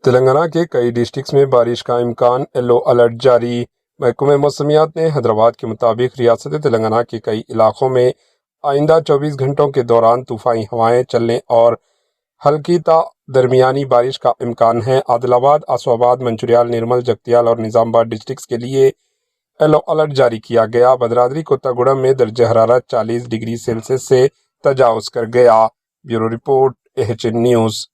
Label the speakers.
Speaker 1: तेलंगाना के कई डिस्ट्रिक्ट्स में बारिश का इम्कान, येलो अलर्ट जारी। महकमे मौसमियात ने हैदराबाद के मुताबिक रियासत तेलंगाना के कई इलाकों में आइंदा 24 घंटों के दौरान तूफ़ानी हवाएं चलने और हल्की ता दरमियानी बारिश का इम्कान है। आदिलाबाद, आसिफाबाद, मंचिर्याल, निर्मल, जगतियाल और निज़ामाबाद डिस्ट्रिक्ट्स के लिए येलो अलर्ट जारी किया गया। भद्राद्री कोत्तागुड़म में दर्ज हरारत 40 डिग्री सेल्सियस से तजावज़ कर गया। Bureau report, AHN news.